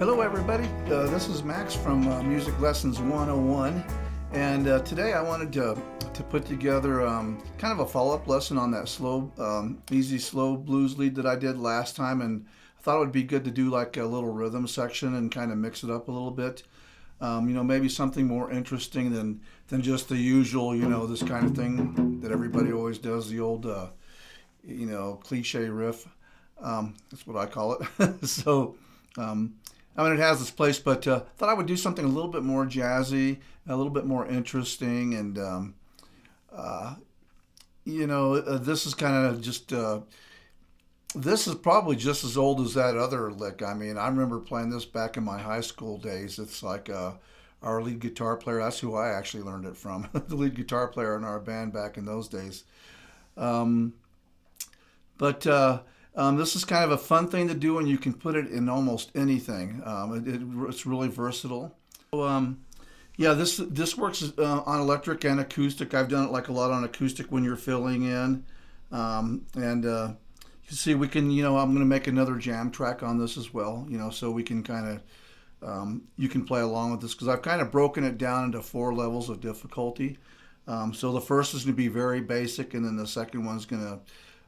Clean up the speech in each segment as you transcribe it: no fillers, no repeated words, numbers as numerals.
Hello everybody, this is Max from Music Lessons 101, and today I wanted to put together kind of a follow-up lesson on that slow, easy slow blues lead that I did last time, and I thought it would be good to do like a little rhythm section and kind of mix it up a little bit. Maybe something more interesting than just the usual, this kind of thing that everybody always does, the old, cliche riff. That's what I call it. So, it has its place, but thought I would do something a little bit more jazzy, a little bit more interesting, and this is kind of just. This is probably just as old as that other lick. I mean, I remember playing this back in my high school days. It's like our lead guitar player. That's who I actually learned it from. The lead guitar player in our band back in those days. This is kind of a fun thing to do, and you can put it in almost anything. It's really versatile. So, this works on electric and acoustic. I've done it like a lot on acoustic when you're filling in. You can see we can, I'm going to make another jam track on this as well, so we can kind of, you can play along with this, because I've kind of broken it down into 4 levels of difficulty. So the first is going to be very basic, and then the second one's going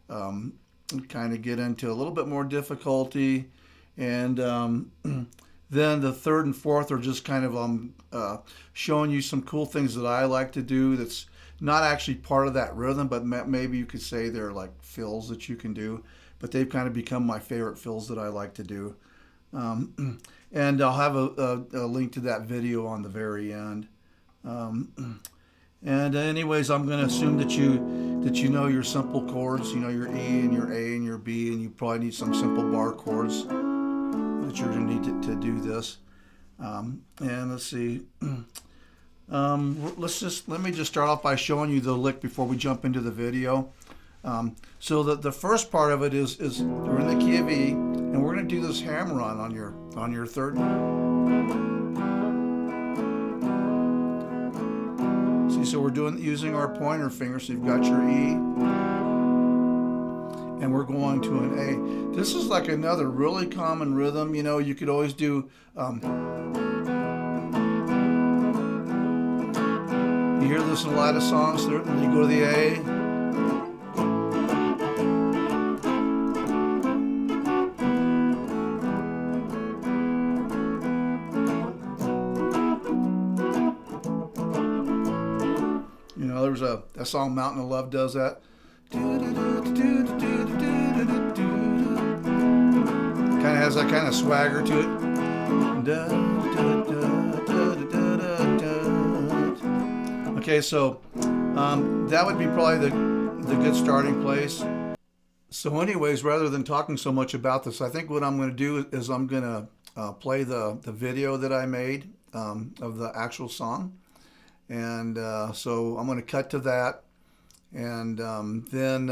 to kind of get into a little bit more difficulty, and then the third and fourth are just kind of showing you some cool things that I like to do that's not actually part of that rhythm, but maybe you could say they're like fills that you can do, but they've kind of become my favorite fills that I like to do. And I'll have a link to that video on the very end. And anyways, I'm going to assume that you know your simple chords, your E and your A and your B, and you probably need some simple bar chords that you're going to need to do this. And let's see. Let me just start off by showing you the lick before we jump into the video. So the first part of it is we're in the key of E, and we're going to do this hammer on your third. See, so we're using our pointer finger. So you've got your E, and we're going to an A. This is like another really common rhythm. You could always do. You hear this in a lot of songs. You go to the A. There's a song Mountain of Love does that. Kind of has that kind of swagger to it. Okay, so that would be probably the good starting place. So anyways, rather than talking so much about this, I think what I'm going to do is I'm going to play the video that I made of the actual song. And so I'm going to cut to that, and then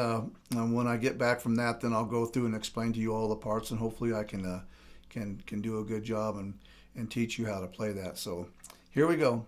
when I get back from that, then I'll go through and explain to you all the parts, and hopefully I can do a good job and teach you how to play that. So here we go.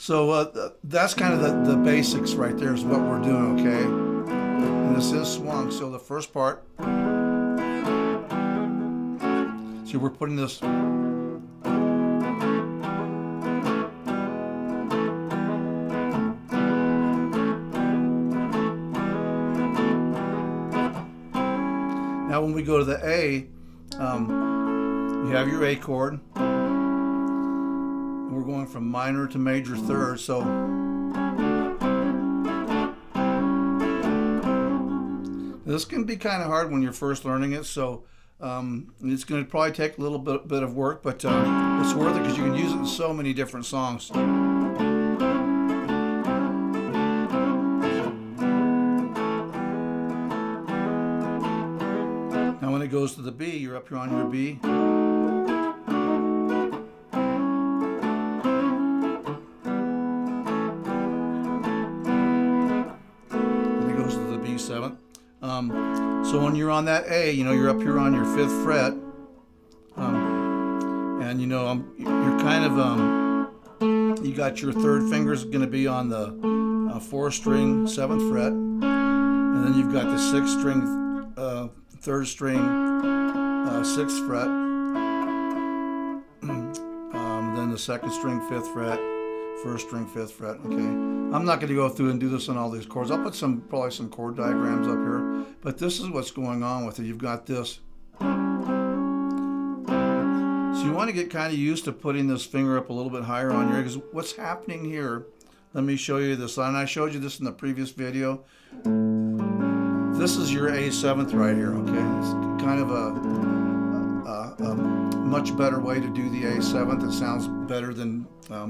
So that's kind of the basics right there is what we're doing, okay? And this is swung, so the first part, so we're putting this, now when we go to the A, you have your A chord. We're going from minor to major third, so this can be kind of hard when you're first learning it, so it's going to probably take a little bit of work, but it's worth it because you can use it in so many different songs. Now when it goes to the B, you're up here on your B. Seventh. So when you're on that A, you know, you're up here on your 5th fret, and you know, you're kind of you got your 3rd finger's going to be on the 4th string 7th fret, and then you've got the 6th string 3rd string 6th fret, then the 2nd string 5th fret, 1st string 5th fret. Okay, I'm not going to go through and do this on all these chords. I'll put probably some chord diagrams up here, but this is what's going on with it. You've got this. So you want to get kind of used to putting this finger up a little bit higher on your A, because what's happening here, let me show you this, and I showed you this in the previous video. This is your A7th right here, okay? It's kind of a much better way to do the A7th. It sounds better than,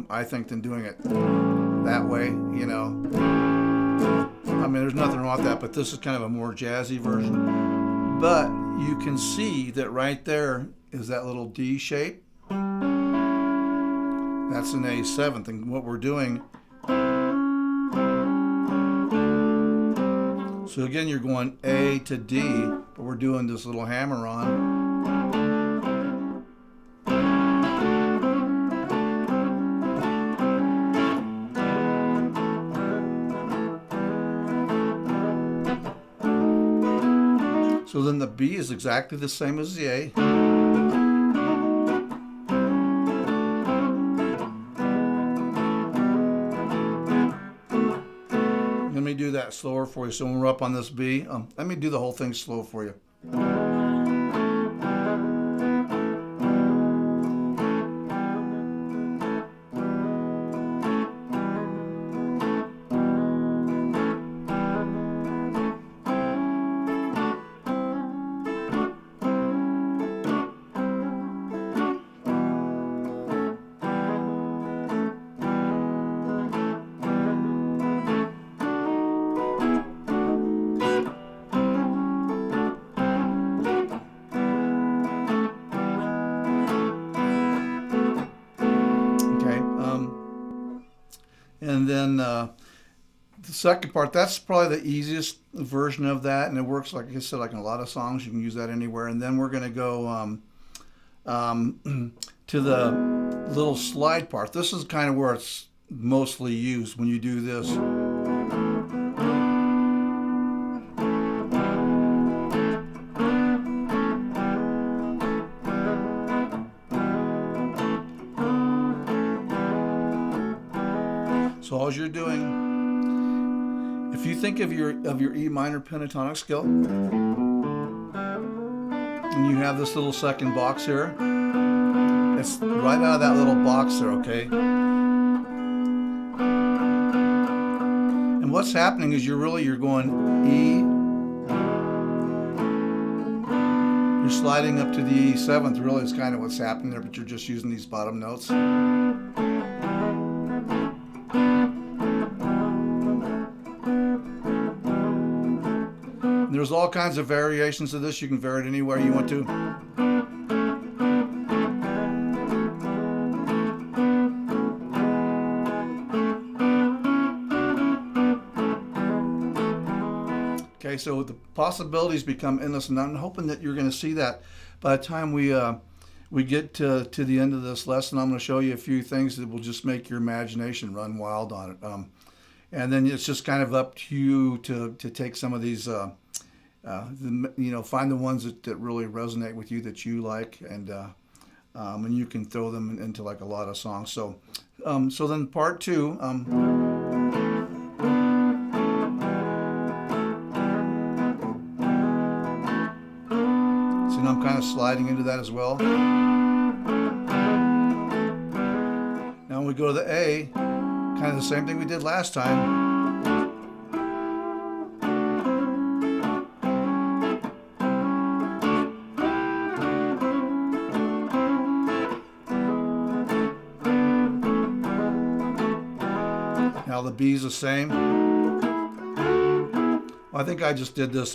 I think, than doing it that way, you know. I mean, there's nothing wrong with that, but this is kind of a more jazzy version. But you can see that right there is that little D shape. That's an A7th, and what we're doing, so again, you're going A to D, but we're doing this little hammer on. So then the B is exactly the same as the A. Let me do that slower for you. So when we're up on this B, let me do the whole thing slow for you. And then the second part, that's probably the easiest version of that, and it works, like I said, like in a lot of songs. You can use that anywhere. And then we're going to go to the little slide part. This is kind of where it's mostly used when you do this. So all you're doing, if you think of your E minor pentatonic scale, and you have this little second box here, it's right out of that little box there, okay? And what's happening is you're going E, you're sliding up to the E7th, really is kind of what's happening there, but you're just using these bottom notes. There's all kinds of variations of this. You can vary it anywhere you want to. Okay, so the possibilities become endless, and I'm hoping that you're going to see that by the time we we get to the end of this lesson, I'm going to show you a few things that will just make your imagination run wild on it. And then it's just kind of up to you to take some of these, find the ones that really resonate with you, that you like, and you can throw them into like a lot of songs. So, so then part two. So now I'm kind of sliding into that as well. Now when we go to the A, kind of the same thing we did last time. Now the B is the same. Well, I think I just did this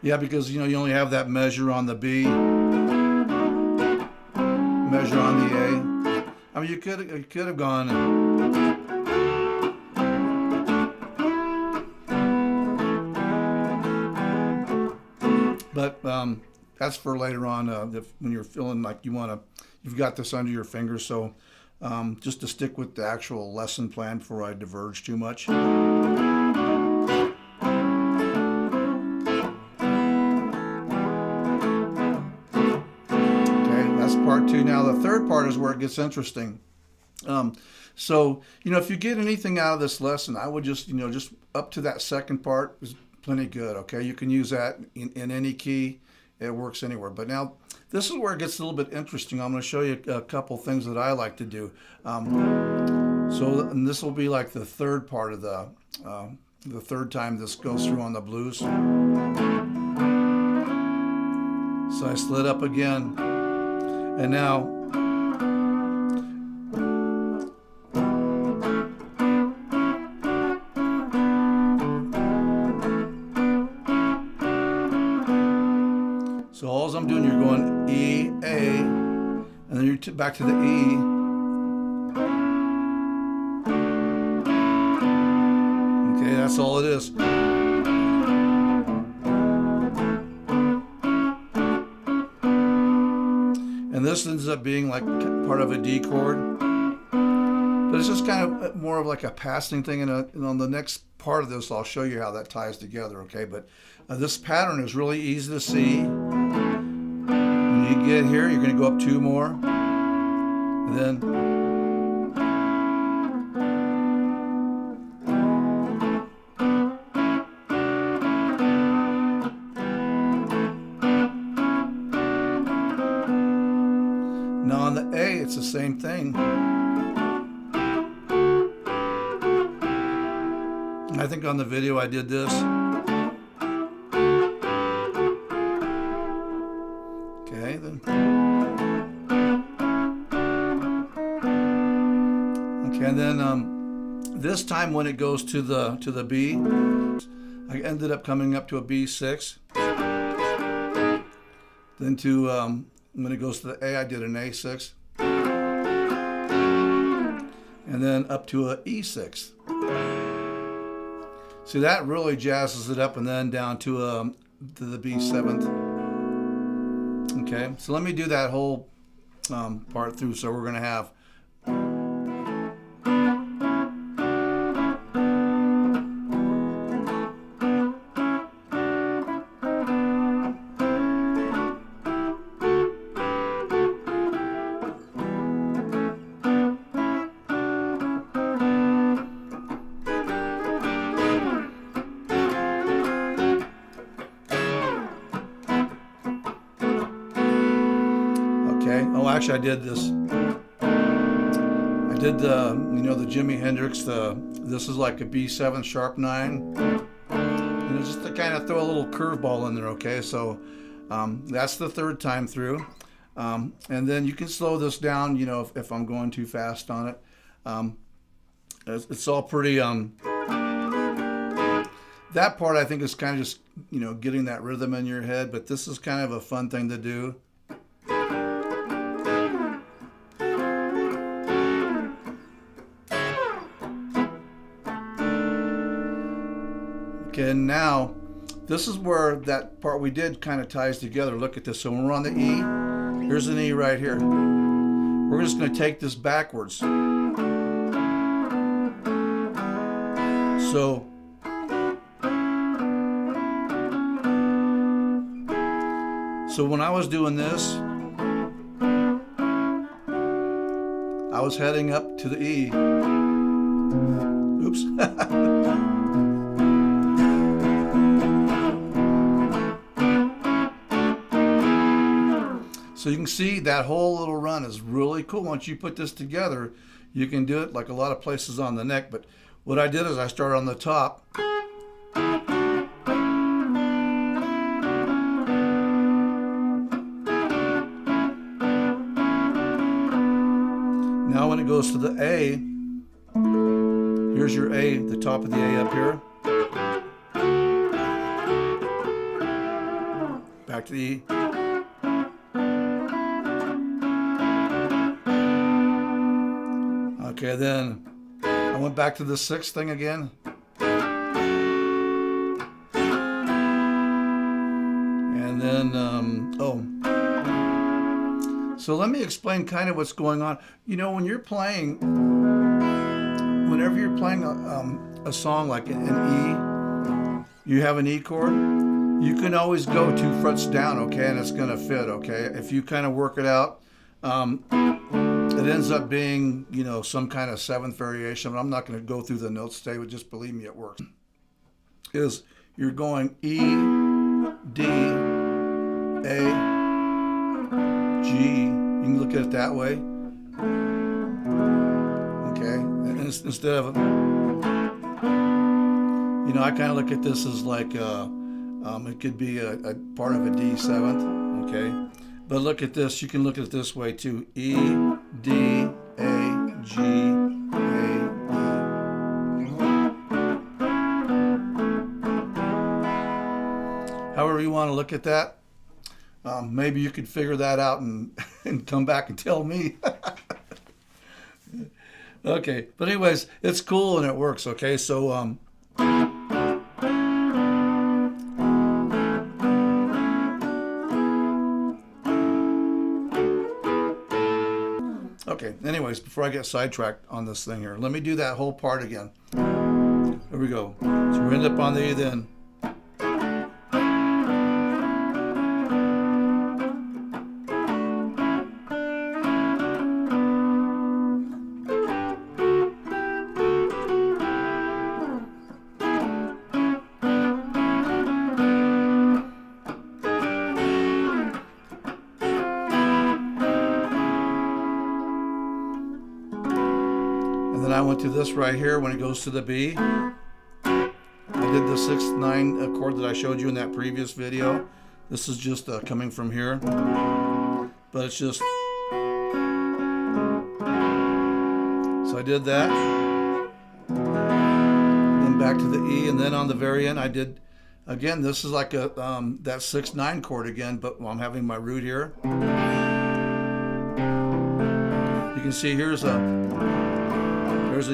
yeah, because you only have that measure on the B, measure on the A. I mean, you could have gone. But that's for later on, when you're feeling like you've got this under your fingers. So just to stick with the actual lesson plan before I diverge too much. Part two. Now the third part is where it gets interesting. So if you get anything out of this lesson, I would just just up to that second part is plenty good. Okay, you can use that in any key. It works anywhere. But now this is where it gets a little bit interesting. I'm going to show you a couple things that I like to do. And this will be like the third part of the third time this goes through on the blues. So I slid up again. And now, so all I'm doing, you're going E, A, and then you're back to the E. Okay, that's all it is. And this ends up being like part of a D chord. But it's just kind of more of like a passing thing. And on the next part of this, I'll show you how that ties together, okay? But this pattern is really easy to see. When you get here, you're going to go up two more. And then... Now on the A, it's the same thing. I think on the video I did this. Okay, then. Okay, and then this time when it goes to the B, I ended up coming up to a B6. Then to when it goes to the A, I did an A6. And then up to an E6. See, that really jazzes it up, and then down to the B7th. Okay, so let me do that whole part through. So we're going to have... Oh, actually, I did this. I did the Jimi Hendrix. This is like a B7 sharp 9. Just to kind of throw a little curveball in there. Okay, so that's the third time through, and then you can slow this down. If I'm going too fast on it, it's all pretty. That part I think is kind of just getting that rhythm in your head. But this is kind of a fun thing to do. Okay, and now this is where that part we did kind of ties together. Look at this. So when we're on the E, here's an E right here. We're just going to take this backwards. So when I was doing this, I was heading up to the E. Oops. So you can see that whole little run is really cool. Once you put this together, you can do it like a lot of places on the neck. But what I did is I started on the top. Now when it goes to the A, here's your A, the top of the A up here. Back to the E. Okay, then I went back to the sixth thing again. And then, so let me explain kind of what's going on. You know, when you're playing, whenever you're playing a song like an E, you have an E chord, you can always go 2 frets down, okay, and it's going to fit, okay? If you kind of work it out, it ends up being, you know, some kind of 7th variation, but I'm not going to go through the notes today, but just believe me, it works. Is you're going E, D, A, G. You can look at it that way. Okay, and instead of, you know, I kind of look at this as like, it could be a part of a D7th, okay? But look at this, you can look at it this way too. E, D, A, G, A, E. However you want to look at that. Maybe you could figure that out and come back and tell me. Okay, but anyways, it's cool and it works, okay? So, okay, anyways, before I get sidetracked on this thing here, let me do that whole part again. Here we go. So we end up on the E then. And then I went to this right here when it goes to the B. I did the 6/9 chord that I showed you in that previous video. This is just coming from here. But it's just... So I did that. Then back to the E, and then on the very end I did... Again, this is like a that 6/9 chord again, but I'm having my root here. You can see there's a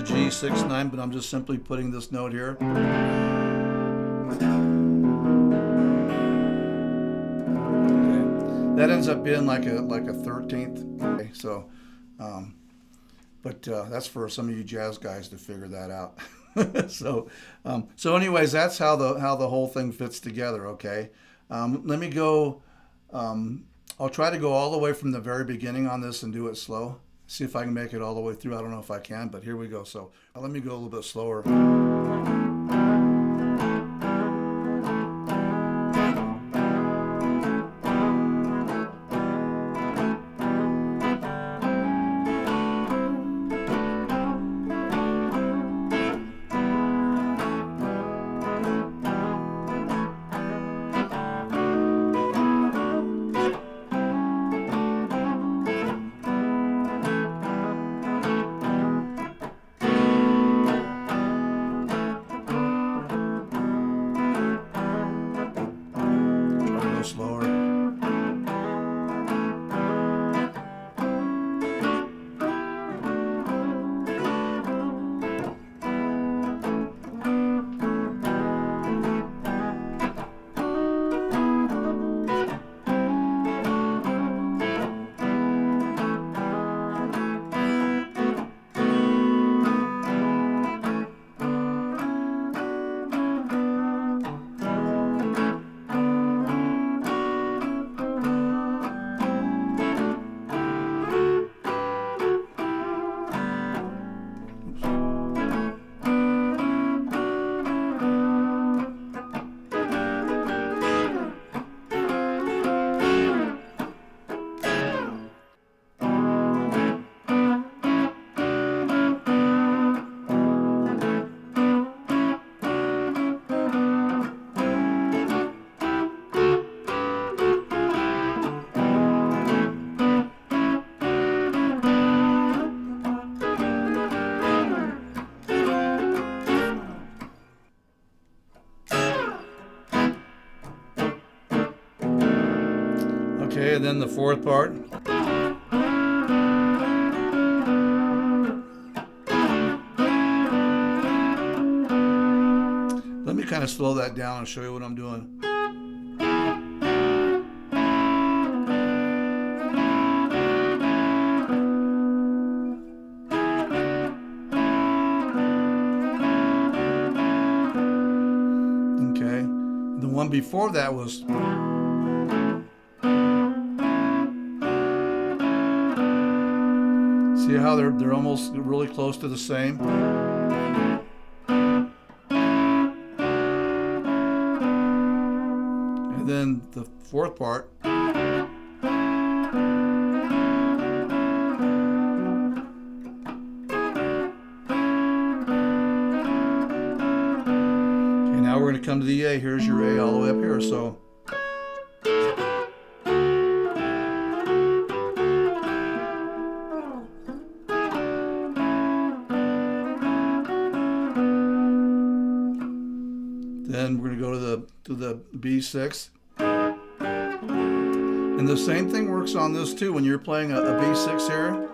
G 6/9, but I'm just simply putting this note here. Okay. That ends up being like a 13th. Okay, so, but that's for some of you jazz guys to figure that out. So anyways, that's how the whole thing fits together. Okay, let me go. I'll try to go all the way from the very beginning on this and do it slow. See if I can make it all the way through. I don't know if I can, but here we go. So let me go a little bit slower. Okay, and then the fourth part. Let me kind of slow that down and show you what I'm doing. Okay, the one before that was. See how they're almost really close to the same? And then the fourth part. Okay, now we're going to come to the A. Here's your A all the way up here. So. Then we're going to go to the B6. And the same thing works on this too. When you're playing a B6 here,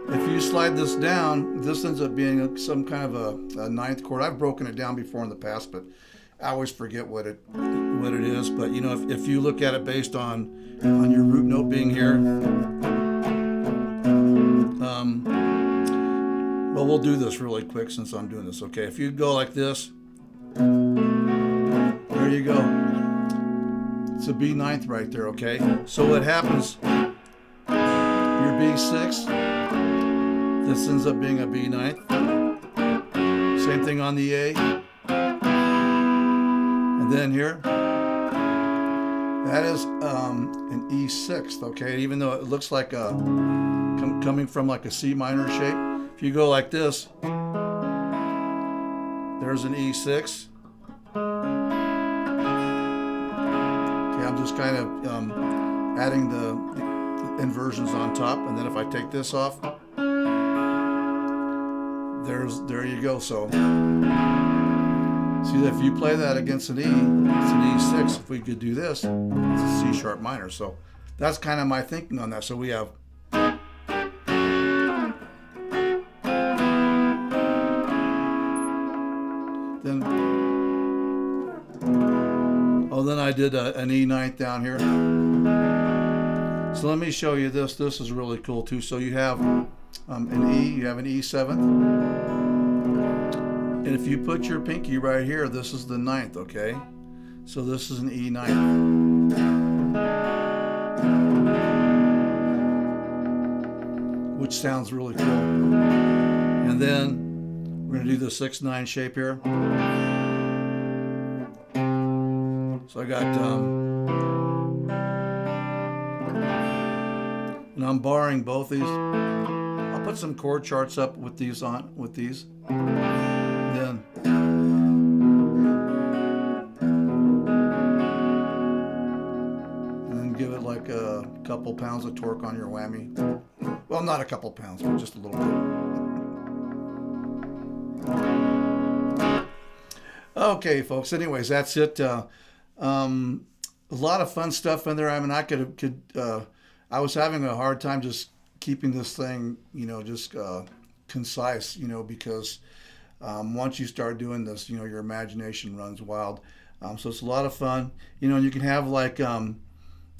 if you slide this down, this ends up being some kind of a ninth chord. I've broken it down before in the past, but I always forget what it is. But you know, if you look at it based on your root note being here, well, we'll do this really quick since I'm doing this. Okay, if you go like this. There you go. It's a B ninth right there, okay? So what happens, your B6, this ends up being a B ninth. Same thing on the A. And then here, that is an E sixth, okay? Even though it looks like coming from like a C minor shape, if you go like this, there's an E6. I'm just kind of adding the inversions on top, and then if I take this off, there you go. So see, if you play that against an E, it's an E6. If we could do this, it's a C sharp minor. So that's kind of my thinking on that. So we have then I did an E ninth down here. So let me show you this. This is really cool too. So you have an E, you have an E7. And if you put your pinky right here, this is the ninth, okay? So this is an E ninth. Which sounds really cool. And then we're gonna do the 6-9 shape here. So I got, and I'm borrowing both these. I'll put some chord charts up with these on, with these. Then, and then give it like a couple pounds of torque on your whammy. Well, not a couple pounds, but just a little bit. Okay, folks. Anyways, that's it. A lot of fun stuff in there. I mean, I I was having a hard time just keeping this thing, you know, just concise, you know, because once you start doing this, you know, your imagination runs wild. So it's a lot of fun, you know, and you can have like, you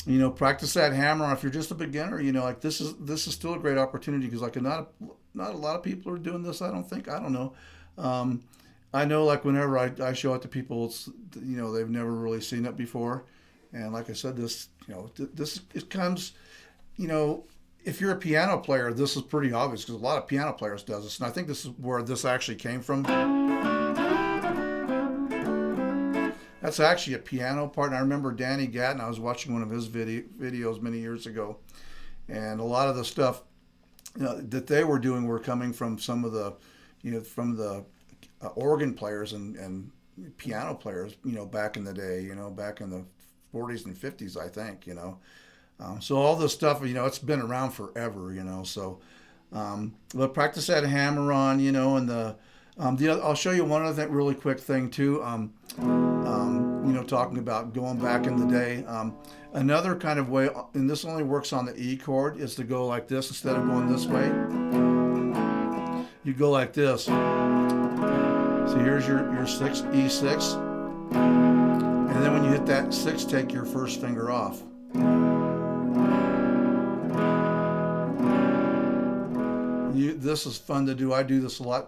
know, practice that hammer on if you're just a beginner, you know, like this is still a great opportunity because like not a lot of people are doing this. I don't know. I know, like, whenever I show it to people, it's, you know, they've never really seen it before. And like I said, this, you know, it comes, you know, if you're a piano player, this is pretty obvious because a lot of piano players does this. And I think this is where this actually came from. That's actually a piano part. And I remember Danny Gatton, I was watching one of his videos many years ago. And a lot of the stuff, you know, that they were doing were coming from some of the, you know, from the organ players and piano players, you know, back in the day, you know, back in the 40s and 50s, I think, you know. So all this stuff, you know, it's been around forever, you know. So, but practice that hammer on, you know, and the other, I'll show you one other thing, really quick thing too. talking about going back in the day. Another kind of way, and this only works on the E chord, is to go like this instead of going this way. You go like this. So here's your E6, and then when you hit that 6, take your first finger off. This is fun to do. I do this a lot.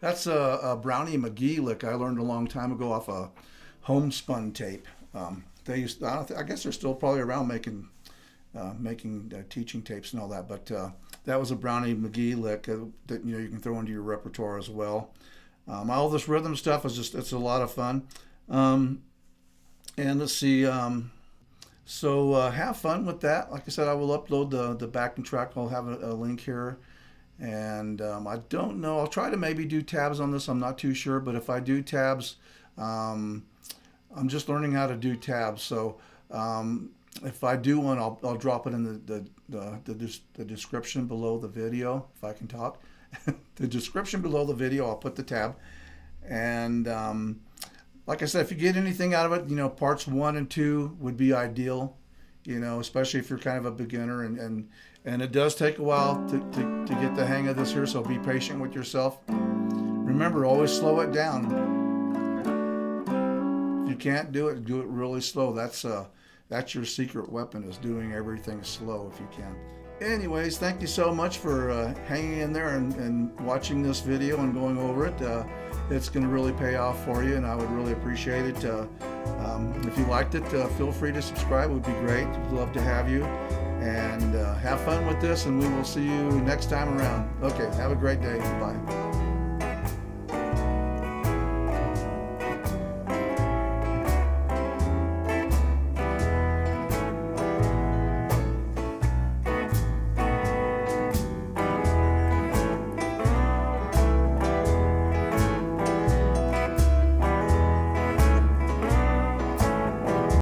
That's a Brownie McGee lick I learned a long time ago off a homespun tape. They used, I guess they're still probably around making teaching tapes and all that, but that was a Brownie McGee lick that you can throw into your repertoire as well. All this rhythm stuff is it's a lot of fun. And let's see, so have fun with that. Like I said, I will upload the backing track. I'll have a link here. And I don't know, I'll try to maybe do tabs on this. I'm not too sure, but if I do tabs, I'm just learning how to do tabs. So if I do one, I'll drop it in the description below the video, if I can talk. The description below the video, I'll put the tab. And like I said, if you get anything out of it, parts 1 and 2 would be ideal, especially if you're kind of a beginner, and it does take a while to get the hang of this here, so be patient with yourself. Remember, always slow it down. If you can't do it really slow. That's your secret weapon, is doing everything slow if you can. Anyways, thank you so much for hanging in there and watching this video and going over it. It's going to really pay off for you, and I would really appreciate it. If you liked it, feel free to subscribe. It would be great. We'd love to have you. And have fun with this, and we will see you next time around. Okay, have a great day. Bye.